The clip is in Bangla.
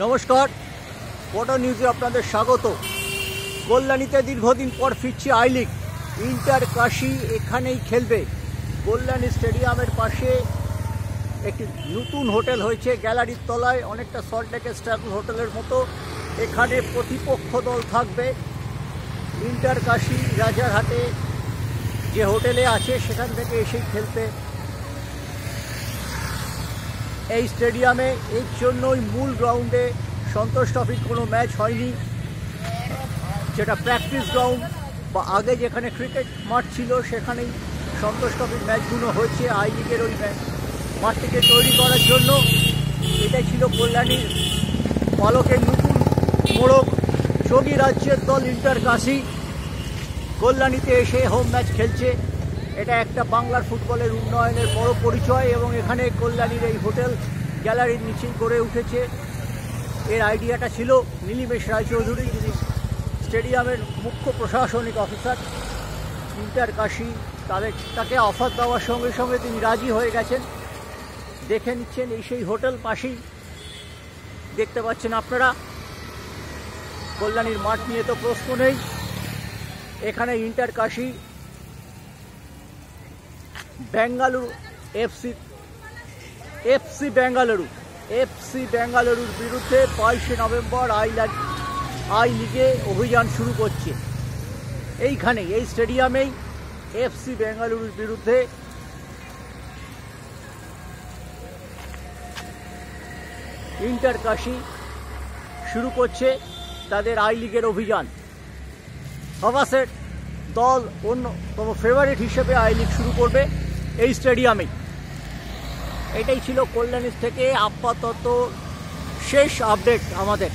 নমস্কার, ফটো নিউজে আপনাদের স্বাগত। কল্যাণীতে দীর্ঘদিন পর ফিরছে আই লিগ। ইন্টার কাশী এখানেই খেলবে। কল্যাণী স্টেডিয়ামের পাশে একটি নতুন হোটেল হয়েছে গ্যালারির তলায়, অনেকটা সল্টলেকের স্ট্যাপল হোটেলের মতো। এখানে প্রতিপক্ষ দল থাকবে ইন্টার কাশী রাজারহাটে যে হোটেলে আছে সেখান থেকে এসেই খেলতে এই স্টেডিয়ামে। এর জন্যই মূল গ্রাউন্ডে সন্তোষ ট্রফির কোনো ম্যাচ হয়নি, যেটা প্র্যাকটিস গ্রাউন্ড বা আগে যেখানে ক্রিকেট মাঠ ছিল সেখানেই সন্তোষ ট্রফির ম্যাচগুলো হয়েছে। আই লিগের ওই মাঠটিকে তৈরি করার জন্য এটাই ছিল কল্যাণীর পালকের নতুন মোড়ক। যোগী রাজ্যের দল ইন্টার কাশী কল্যাণীতে এসে হোম ম্যাচ খেলছে। এটা একটা বাংলার ফুটবলের উন্নয়নের বড় পরিচয় এবং এখানে কল্যাণীর এই হোটেল গ্যালারির নিচেই গড়ে উঠেছে। এর আইডিয়াটা ছিল নীলিমেশ রায়চৌধুরী, যিনি স্টেডিয়ামের মুখ্য প্রশাসনিক অফিসার। ইন্টার কাশী তাকে অফার দেওয়ার সঙ্গে সঙ্গে তিনি রাজি হয়ে গেছেন। দেখে নিচ্ছেন এই সেই হোটেল পাশেই দেখতে পাচ্ছেন আপনারা। কল্যাণীর মাঠ নিয়ে তো প্রশ্ন নেই। এখানে ইন্টার কাশী বেঙ্গালুরু এফসি বেঙ্গালুরুর বিরুদ্ধে 22শে নভেম্বর আই লিগে অভিযান শুরু করছে। এইখানে এই স্টেডিয়ামেই এফসি বেঙ্গালুরুর বিরুদ্ধে ইন্টার কাশী শুরু করছে তাদের আই লিগের অভিযান। হবাসের দল অন্যতম ফেভারিট হিসেবে আই লিগ শুরু করবে এই স্টেডিয়ামে। এটাই ছিল কল্যাণী থেকে আপাতত শেষ আপডেট আমাদের।